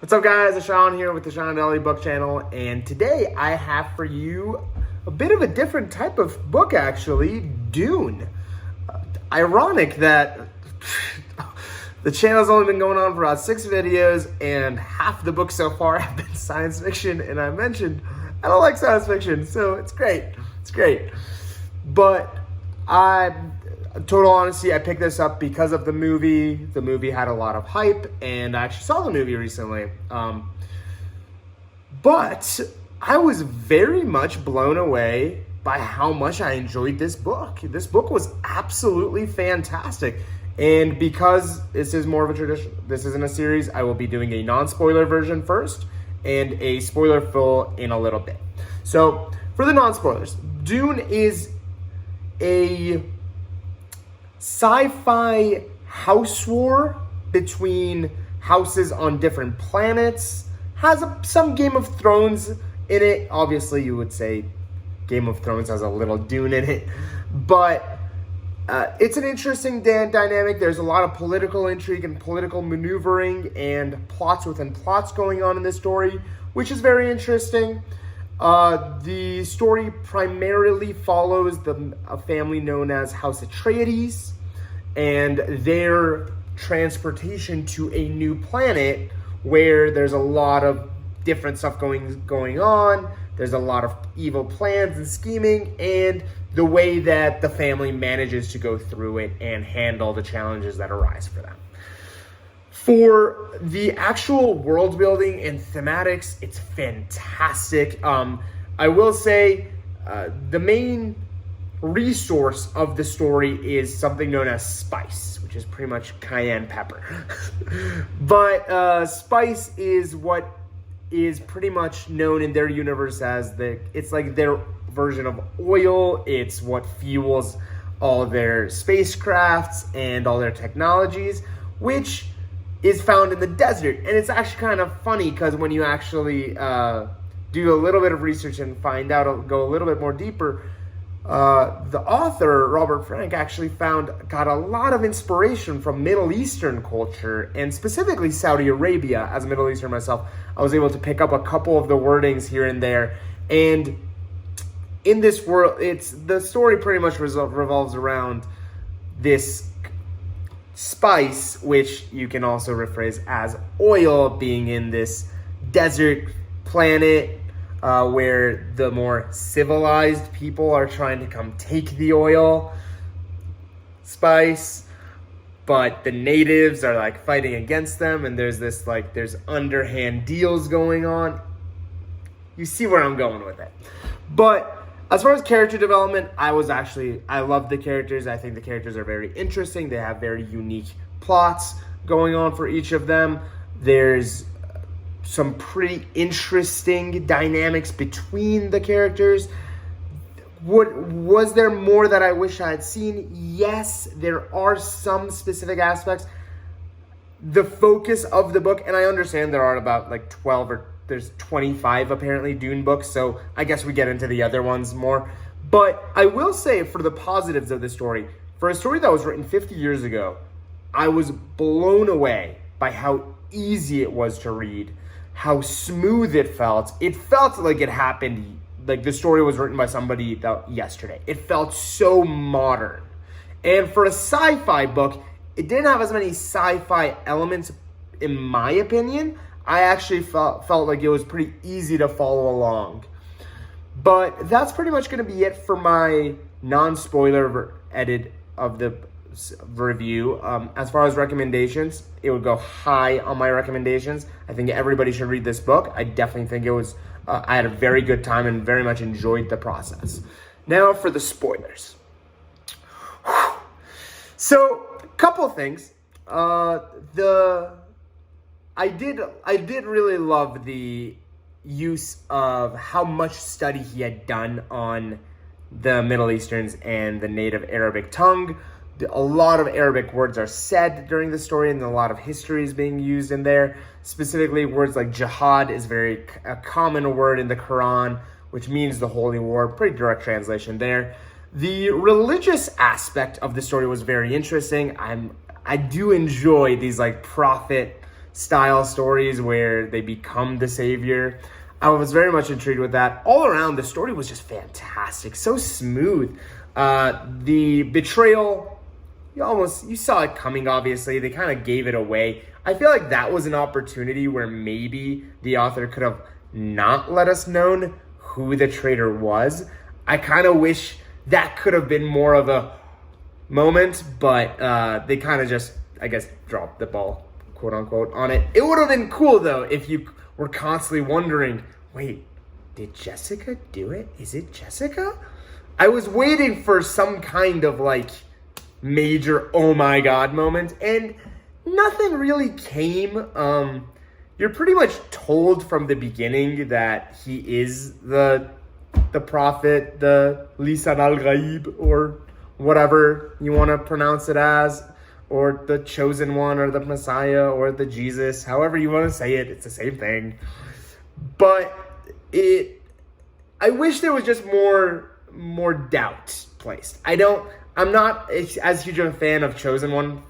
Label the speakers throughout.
Speaker 1: What's up, guys? It's Sean here with the Sean Daily Book Channel, and today I have for you a bit of a different type of book, actually, Dune. Ironic that the channel's only been going on for about 6 videos, and half the books so far have been science fiction, and I mentioned I don't like science fiction, so it's great. It's great. But total honesty, I picked this up because of the movie. The movie had a lot of hype, and I actually saw the movie recently. But I was very much blown away by how much I enjoyed this book. This book was absolutely fantastic. And because this is more of a tradition, this isn't a series, I will be doing a non-spoiler version first and a spoiler full in a little bit. So for the non-spoilers, Dune is a sci-fi house war between houses on different planets. Has some Game of Thrones in it. Obviously, you would say Game of Thrones has a little Dune in it, but it's an interesting dynamic. There's a lot of political intrigue and political maneuvering and plots within plots going on in this story, which is very interesting. The story primarily follows a family known as House Atreides and their transportation to a new planet where there's a lot of different stuff going on. There's a lot of evil plans and scheming, and the way that the family manages to go through it and handle the challenges that arise for them. For the actual world building and thematics, it's fantastic. I will say the main resource of the story is something known as spice, which is pretty much cayenne pepper. But spice is what is pretty much known in their universe as it's like their version of oil. It's what fuels all their spacecrafts and all their technologies, which is found in the desert. And it's actually kind of funny because when you actually do a little bit of research and go a little bit more deeper, the author, Robert Frank, actually got a lot of inspiration from Middle Eastern culture, and specifically Saudi Arabia. As a Middle Eastern myself, I was able to pick up a couple of the wordings here and there. And in this world, the story pretty much revolves around this spice, which you can also rephrase as oil, being in this desert planet where the more civilized people are trying to come take the oil spice, but the natives are like fighting against them, and there's there's underhand deals going on. You see where I'm going with it. But as far as character development, I love the characters. I think the characters are very interesting. They have very unique plots going on for each of them. There's some pretty interesting dynamics between the characters. Was there more that I wish I had seen? Yes, there are some specific aspects. The focus of the book, and I understand there are about 12 or there's 25 apparently Dune books, so I guess we get into the other ones more. But I will say, for the positives of the story, for a story that was written 50 years ago, I was blown away by how easy it was to read, how smooth it felt. It felt like it happened, like the story was written by somebody yesterday. It felt so modern. And for a sci-fi book, it didn't have as many sci-fi elements, in my opinion. I actually felt like it was pretty easy to follow along. But that's pretty much going to be it for my non-spoiler edit of the review. As far as recommendations, it would go high on my recommendations. I think everybody should read this book. I definitely think it was, I had a very good time and very much enjoyed the process. Now for the spoilers. So, a couple of things. I did really love the use of how much study he had done on the Middle Easterns and the native Arabic tongue. A lot of Arabic words are said during the story, and a lot of history is being used in there. Specifically, words like jihad is a common word in the Quran, which means the holy war. Pretty direct translation there. The religious aspect of the story was very interesting. I do enjoy these prophet style stories where they become the savior. I was very much intrigued with that. All around, the story was just fantastic, so smooth. The betrayal, you saw it coming, obviously. They kind of gave it away. I feel like that was an opportunity where maybe the author could have not let us know who the traitor was. I kind of wish that could have been more of a moment, but they kind of just, I guess, dropped the ball, quote unquote, on it. It would have been cool, though, if you were constantly wondering, wait, did Jessica do it? Is it Jessica? I was waiting for some kind of, like, major oh my god moment, and nothing really came. You're pretty much told from the beginning that he is the prophet, the Lisan al-Ghaib, or whatever you want to pronounce it as, or the chosen one, or the Messiah, or the Jesus, however you want to say it, it's the same thing. But I wish there was just more doubt placed. I'm not as huge of a fan of Chosen One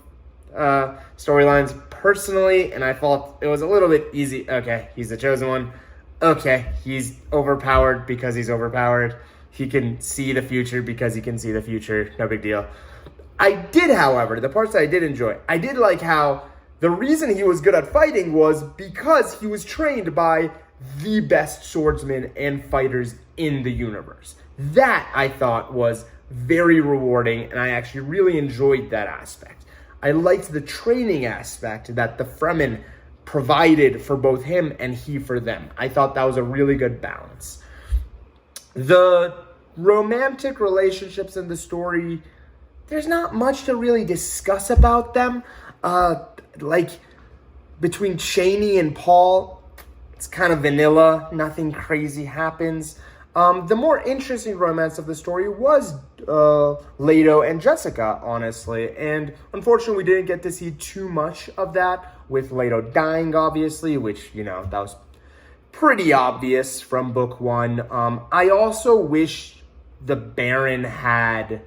Speaker 1: storylines personally, and I felt it was a little bit easy. Okay, he's the Chosen One. Okay, he's overpowered because he's overpowered. He can see the future because he can see the future. No big deal. I did, however, the parts that I did enjoy, I did like how the reason he was good at fighting was because he was trained by the best swordsmen and fighters in the universe. That, I thought, was very rewarding, and I actually really enjoyed that aspect. I liked the training aspect that the Fremen provided for both him and he for them. I thought that was a really good balance. The romantic relationships in the story, there's not much to really discuss about them. Like, between Chani and Paul, it's kind of vanilla. Nothing crazy happens. The more interesting romance of the story was Leto and Jessica, honestly. And unfortunately, we didn't get to see too much of that, with Leto dying, obviously, which, that was pretty obvious from book one. I also wish the Baron I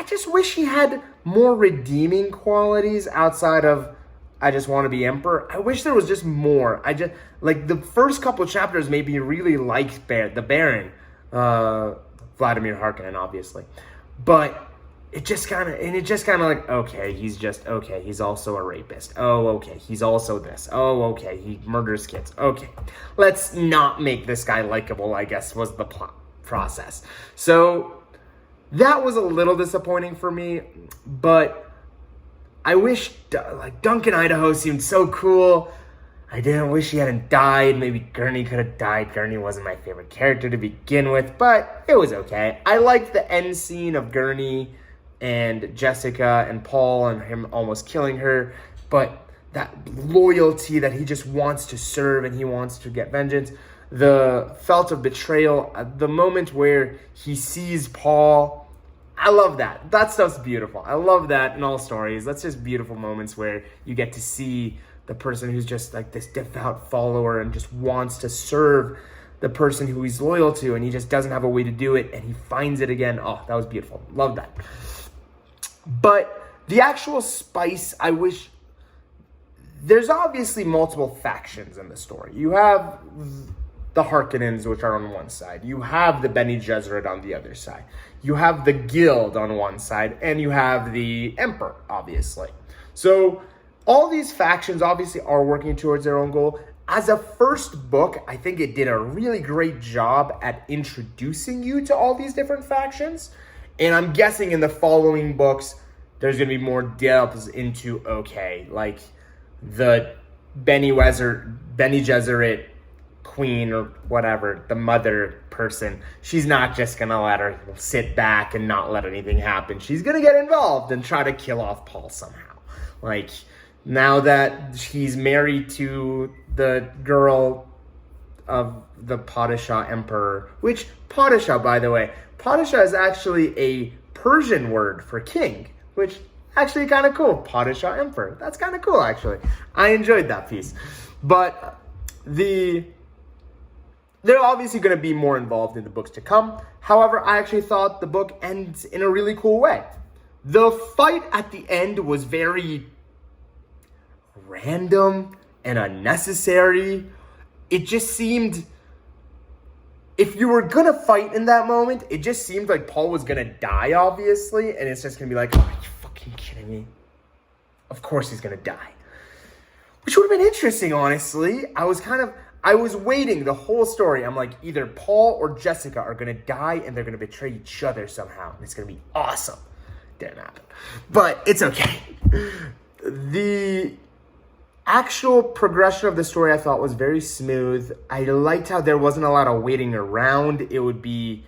Speaker 1: just wish he had more redeeming qualities outside of I just want to be emperor. I wish there was just more. The first couple of chapters made me really like the Baron, Vladimir Harkonnen, obviously. But it just kind of like, okay, he's also a rapist. Oh, okay, he's also this. Oh, okay, he murders kids. Okay, let's not make this guy likable, I guess, was the process. So that was a little disappointing for me, but I wish, Duncan Idaho seemed so cool. I didn't wish he hadn't died. Maybe Gurney could have died. Gurney wasn't my favorite character to begin with, but it was okay. I liked the end scene of Gurney and Jessica and Paul and him almost killing her, but that loyalty that he just wants to serve and he wants to get vengeance. The felt of betrayal, the moment where he sees Paul, I love that. That stuff's beautiful. I love that in all stories. That's just beautiful moments where you get to see the person who's just like this devout follower and just wants to serve the person who he's loyal to, and he just doesn't have a way to do it, and he finds it again. Oh, that was beautiful. Love that. But the actual spice, I wish... There's obviously multiple factions in the story. You have the Harkonnens, which are on one side. You have the Bene Gesserit on the other side. You have the Guild on one side, and you have the Emperor, obviously. So all these factions obviously are working towards their own goal. As a first book, I think it did a really great job at introducing you to all these different factions. And I'm guessing in the following books, there's going to be more depths into, okay, like the Bene Gesserit queen or whatever, the mother person, she's not just going to let her sit back and not let anything happen. She's going to get involved and try to kill off Paul somehow. Like, now that he's married to the girl of the Padishah Emperor, which Padishah, by the way, Padishah is actually a Persian word for king, which actually kind of cool. Padishah Emperor. That's kind of cool, actually. I enjoyed that piece. But they're obviously going to be more involved in the books to come. However, I actually thought the book ends in a really cool way. The fight at the end was very random and unnecessary. It just seemed, if you were gonna fight in that moment, it just seemed like Paul was gonna die, obviously, and it's just gonna be like, oh, are you fucking kidding me? Of course he's gonna die. Which would have been interesting, honestly. I was waiting the whole story. I'm like, either Paul or Jessica are gonna die and they're gonna betray each other somehow. And it's gonna be awesome. Didn't happen. But it's okay. The actual progression of the story I thought was very smooth. I liked how there wasn't a lot of waiting around. It would be,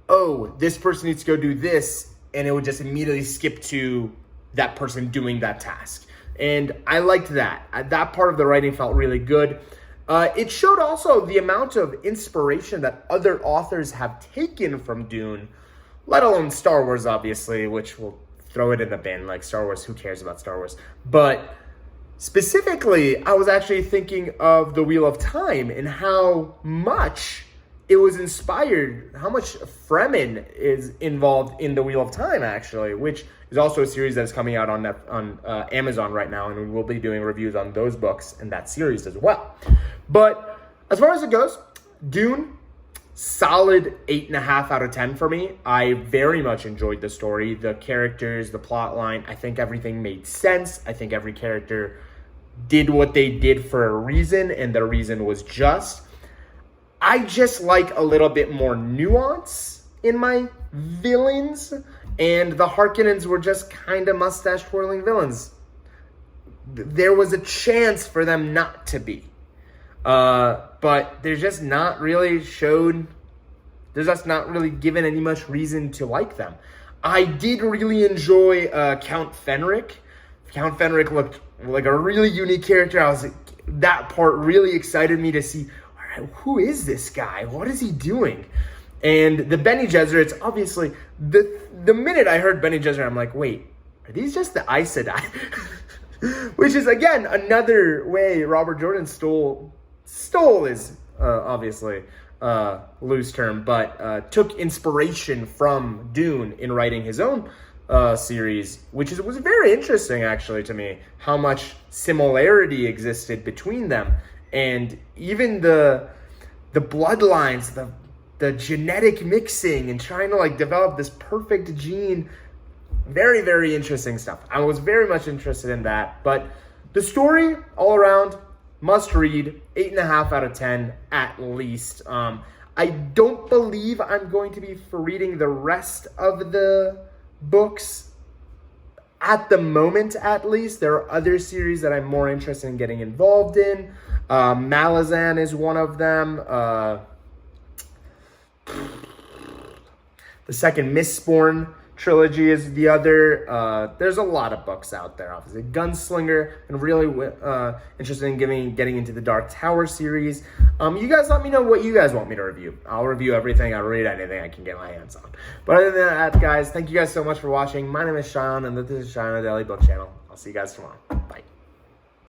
Speaker 1: oh, this person needs to go do this, and it would just immediately skip to that person doing that task. And I liked that. That part of the writing felt really good. It showed also the amount of inspiration that other authors have taken from Dune, let alone Star Wars, obviously, which we'll throw it in the bin. Like, Star Wars, who cares about Star Wars? But specifically, I was actually thinking of The Wheel of Time and how much it was inspired, how much Fremen is involved in The Wheel of Time, actually, which is also a series that is coming out on Amazon right now, and we will be doing reviews on those books and that series as well. But as far as it goes, Dune, solid 8.5 out of 10 for me. I very much enjoyed the story, the characters, the plot line. I think everything made sense. I think every character did what they did for a reason, and the reason was just. I just like a little bit more nuance in my villains, and the Harkonnens were just kind of mustache-twirling villains. There was a chance for them not to be. But they're just not really there's just not really given any much reason to like them. I did really enjoy Count Fenric. Count Fenric looked like a really unique character. That part really excited me to see, all right, who is this guy? What is he doing? And the Bene Gesserits, obviously, the minute I heard Bene Gesserit, I'm like, wait, are these just the Aes Sedai? Which is, again, another way Robert Jordan stole is obviously loose term, but took inspiration from Dune in writing his own series, which was very interesting, actually, to me, how much similarity existed between them. And even the bloodlines, the genetic mixing and trying to like develop this perfect gene. Very, very interesting stuff. I was very much interested in that. But the story all around, must read, 8.5 out of 10 at least. I don't believe I'm going to be reading the rest of the books at the moment, at least. There are other series that I'm more interested in getting involved in. Malazan is one of them. The second Mistborn trilogy is the other. There's a lot of books out there, obviously. Gunslinger, and really interested in getting into the Dark Tower series. You guys let me know what you guys want me to review. I'll review everything. I'll read anything I can get my hands on. But other than that, guys, thank you guys so much for watching. My name is Sean, and this is Sean, the Daily Book Channel. I'll see you guys tomorrow. Bye.